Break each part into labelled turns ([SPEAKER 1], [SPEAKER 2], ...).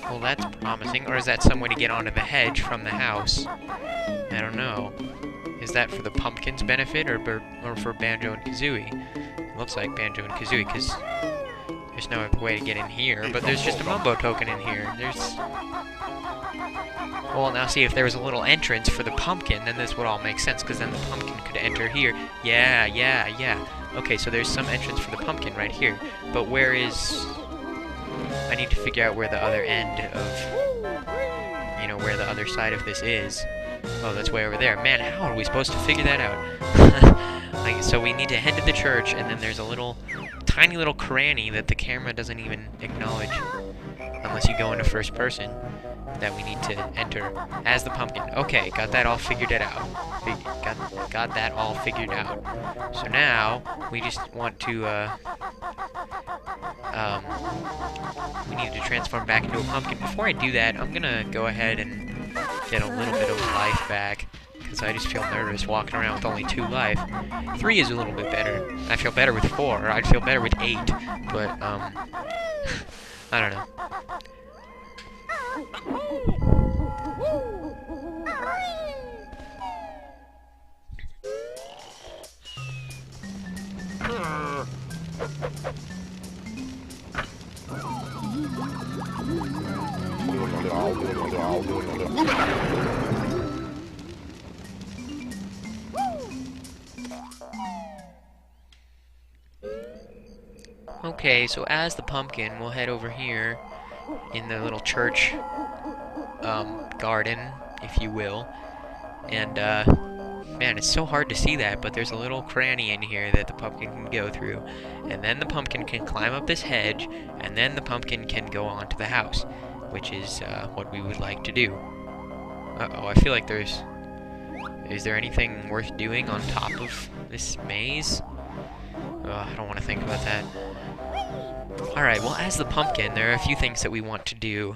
[SPEAKER 1] Well, that's promising. Or is that some way to get onto the hedge from the house? I don't know. Is that for the pumpkin's benefit or for Banjo and Kazooie? It looks like Banjo and Kazooie, because there's no other way to get in here. But there's just a Mumbo token in here. Well, now see, if there was a little entrance for the pumpkin, then this would all make sense, because then the pumpkin could enter here. Yeah. Okay, so there's some entrance for the pumpkin right here. But where is... I need to figure out where the other end of... You know, where the other side of this is. Oh, that's way over there. Man, how are we supposed to figure that out? So we need to head to the church, and then there's a little... tiny little cranny that the camera doesn't even acknowledge. Unless you go into first person. That we need to enter as the pumpkin. Okay, got that all figured out. Got that all figured out. So now we just want to we need to transform back into a pumpkin. Before I do that, I'm gonna go ahead and get a little bit of life back, because I just feel nervous walking around with only 2 life. 3 is a little bit better. I feel better with 4. I'd feel better with 8, but I don't know. Okay, so as the pumpkin, we'll head over here in the little church garden, if you will. And man, it's so hard to see that, but there's a little cranny in here that the pumpkin can go through. And then the pumpkin can climb up this hedge, and then the pumpkin can go on to the house, which is what we would like to do. Uh-oh, I feel like there's... Is there anything worth doing on top of this maze? I don't want to think about that. Alright, well, as the pumpkin, there are a few things that we want to do.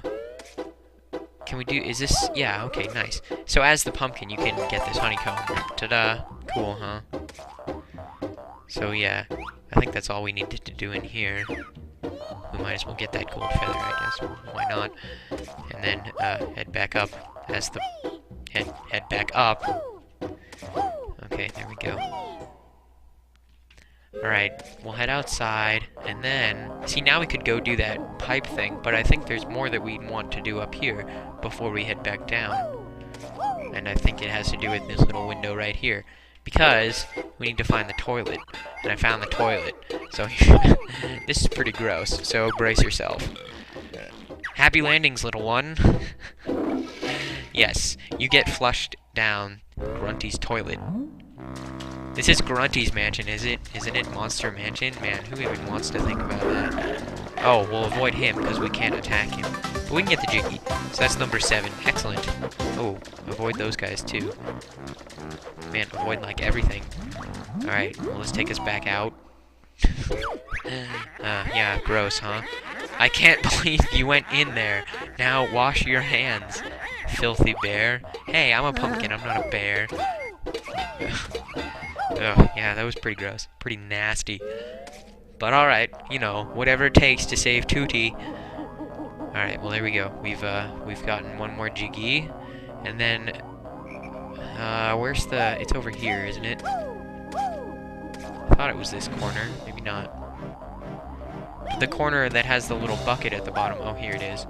[SPEAKER 1] Can we do... Is this... Yeah, okay, nice. So as the pumpkin, you can get this honeycomb. Ta-da! Cool, huh? So, yeah. I think that's all we needed to do in here. We might as well get that gold feather, I guess. Why not? And then, head back up as the... Head back up. Okay, there we go. Alright, we'll head outside, and then... See, now we could go do that pipe thing, but I think there's more that we want to do up here before we head back down. And I think it has to do with this little window right here. Because we need to find the toilet. And I found the toilet. So, this is pretty gross, so brace yourself. Happy landings, little one. Yes, you get flushed down Grunty's toilet. This is Grunty's mansion, is it? Isn't it Monster Mansion? Man, who even wants to think about that? Oh, we'll avoid him because we can't attack him. But we can get the Jiggy. So that's number 7. Excellent. Oh, avoid those guys too. Man, avoid like everything. Alright, well, let's take us back out. Yeah, gross, huh? I can't believe you went in there. Now wash your hands, filthy bear. Hey, I'm a pumpkin, I'm not a bear. Ugh, yeah, that was pretty gross. Pretty nasty. But alright, you know, whatever it takes to save Tooty. Alright, well there we go. We've gotten one more Jiggy. And then where's the... It's over here, isn't it? I thought it was this corner. Maybe not. The corner that has the little bucket at the bottom. Oh, here it is.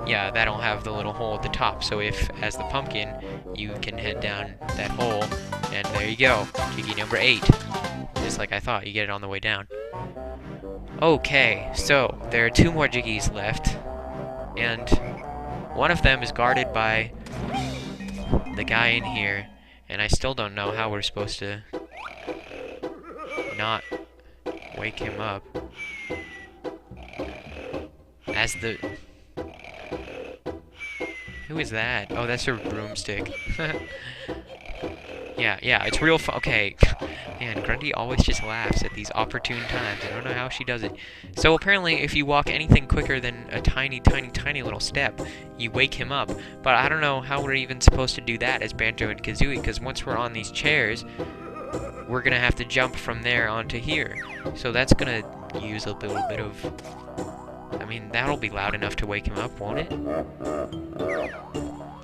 [SPEAKER 1] Yeah, that'll have the little hole at the top. So if, as the pumpkin, you can head down that hole, and there you go. Jiggy number 8. Just like I thought, you get it on the way down. Okay, so there are 2 more Jiggies left, and one of them is guarded by the guy in here, and I still don't know how we're supposed to not wake him up. As the... Who is that? Oh, that's her broomstick. Yeah, it's real fun. Okay. Man, Grunty always just laughs at these opportune times. I don't know how she does it. So apparently, if you walk anything quicker than a tiny little step, you wake him up. But I don't know how we're even supposed to do that as Banjo and Kazooie, because once we're on these chairs, we're gonna have to jump from there onto here. So that's gonna use a little bit of I mean, that'll be loud enough to wake him up, won't it?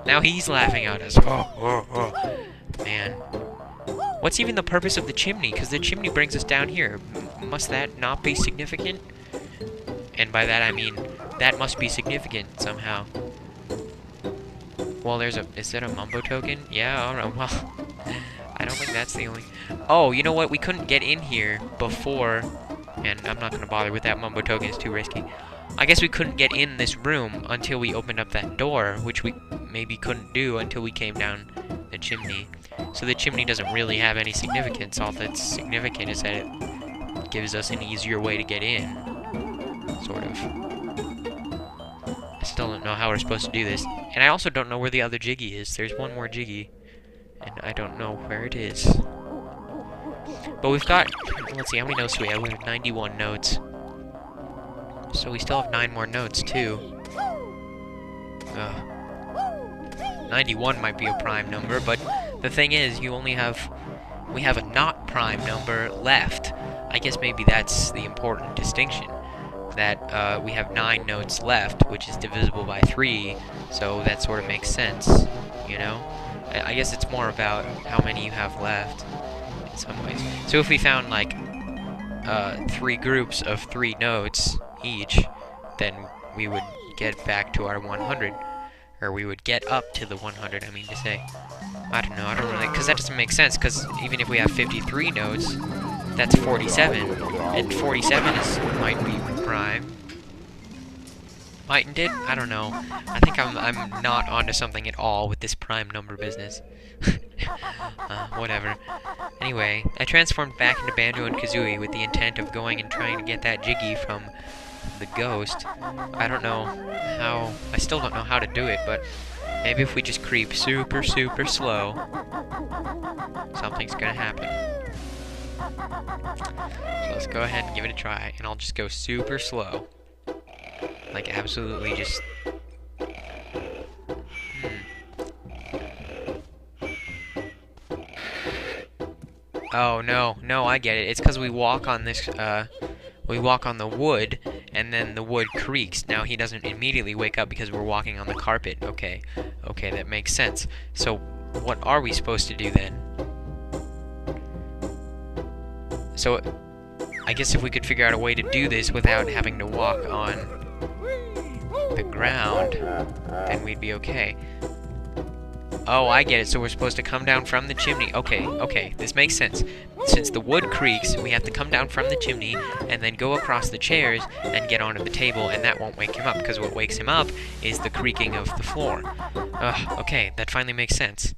[SPEAKER 1] Now he's laughing at us. Man. What's even the purpose of the chimney? Because the chimney brings us down here. Must that not be significant? And by that I mean, that must be significant somehow. Well, is that a mumbo token? Yeah, alright, well, I don't think that's the only... Oh, you know what? We couldn't get in here before, and I'm not going to bother with that mumbo token, it's too risky. I guess we couldn't get in this room until we opened up that door, which we maybe couldn't do until we came down the chimney. So the chimney doesn't really have any significance. All that's significant is that it gives us an easier way to get in, sort of. I still don't know how we're supposed to do this. And I also don't know where the other Jiggy is. There's one more Jiggy, and I don't know where it is. But we've got, let's see, how many notes do we have? We have 91 notes. So we still have 9 more notes, too. Ugh. 91 might be a prime number, but the thing is, we have a not prime number left. I guess maybe that's the important distinction. That we have 9 notes left, which is divisible by 3, so that sort of makes sense, you know? I guess it's more about how many you have left, in some ways. So if we found, like, 3 groups of 3 notes each, then we would get back to our 100. Or we would get up to the 100, I mean to say. I don't know, I don't really... Because that doesn't make sense, because even if we have 53 notes, that's 47. And 47 might be prime. Mightn't it? I don't know. I think I'm not onto something at all with this prime number business. Whatever. Anyway, I transformed back into Banjo and Kazooie with the intent of going and trying to get that Jiggy from the ghost. I don't know how... I still don't know how to do it, but maybe if we just creep super, super slow, something's gonna happen. So let's go ahead and give it a try, and I'll just go super slow. Like, absolutely just... Oh, no, I get it. It's because we walk on this, we walk on the wood, and then the wood creaks. Now he doesn't immediately wake up because we're walking on the carpet. Okay, that makes sense. So, what are we supposed to do then? So, I guess if we could figure out a way to do this without having to walk on the ground, then we'd be okay. Oh, I get it. So we're supposed to come down from the chimney. Okay, this makes sense. Since the wood creaks, we have to come down from the chimney and then go across the chairs and get onto the table, and that won't wake him up, because what wakes him up is the creaking of the floor. Okay, that finally makes sense.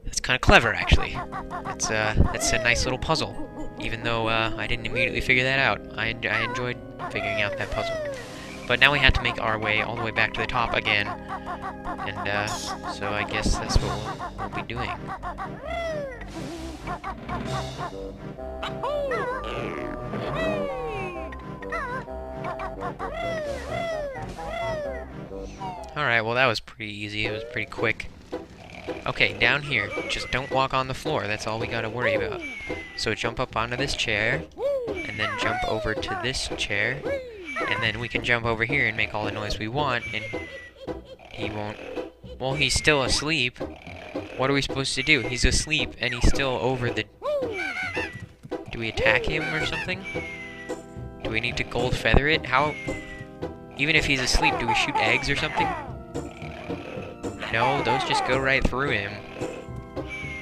[SPEAKER 1] That's kind of clever, actually. That's a nice little puzzle. Even though I didn't immediately figure that out. I enjoyed figuring out that puzzle. But now we have to make our way all the way back to the top again. And, so I guess that's what we'll be doing. Alright, well that was pretty easy. It was pretty quick. Okay, down here. Just don't walk on the floor. That's all we gotta worry about. So jump up onto this chair, and then jump over to this chair, and then we can jump over here and make all the noise we want, and he won't... Well, he's still asleep. What are we supposed to do? He's asleep, and he's still over the... Do we attack him or something? Do we need to gold feather it? How... Even if he's asleep, do we shoot eggs or something? No, those just go right through him.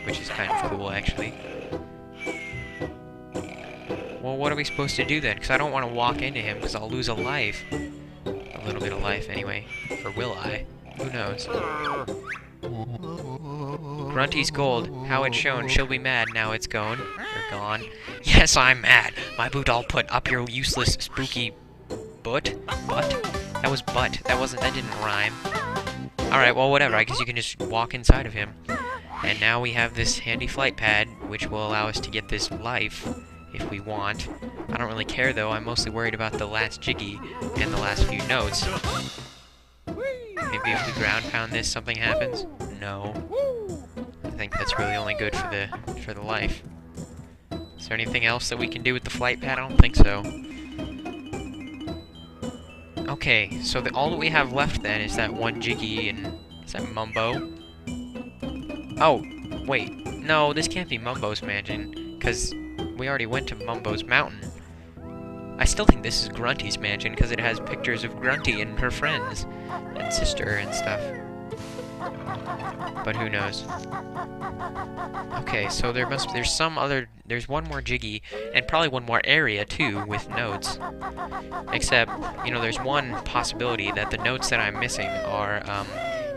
[SPEAKER 1] Which is kind of cool, actually. Well, what are we supposed to do then? Because I don't want to walk into him, because I'll lose a life. A little bit of life, anyway. Or will I? Who knows? Grunty's gold. How it's shown. She'll be mad now it's gone. Or gone. Yes, I'm mad. My boot I'll put up your useless, spooky... Butt? That was butt. That didn't rhyme. Alright, well, whatever. I guess you can just walk inside of him. And now we have this handy flight pad, which will allow us to get this life, if we want. I don't really care, though. I'm mostly worried about the last Jiggy and the last few notes. Maybe if we ground pound this, something happens? No. I think that's really only good for the life. Is there anything else that we can do with the flight pad? I don't think so. Okay, so all that we have left then is that one Jiggy and... Is that Mumbo? Oh, wait. No, this can't be Mumbo's mansion, because we already went to Mumbo's mountain. I still think this is Grunty's mansion, because it has pictures of Grunty and her friends, and sister and stuff. But who knows? Okay, so there's one more Jiggy, and probably one more area, too, with notes. Except, you know, there's one possibility that the notes that I'm missing are,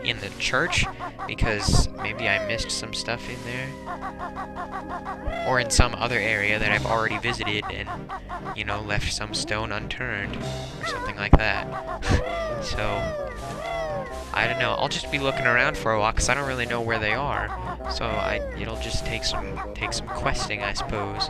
[SPEAKER 1] in the church, because maybe I missed some stuff in there. Or in some other area that I've already visited and, you know, left some stone unturned, or something like that. So, I don't know. I'll just be looking around for a while, because I don't really know where they are. So it'll just take some questing, I suppose.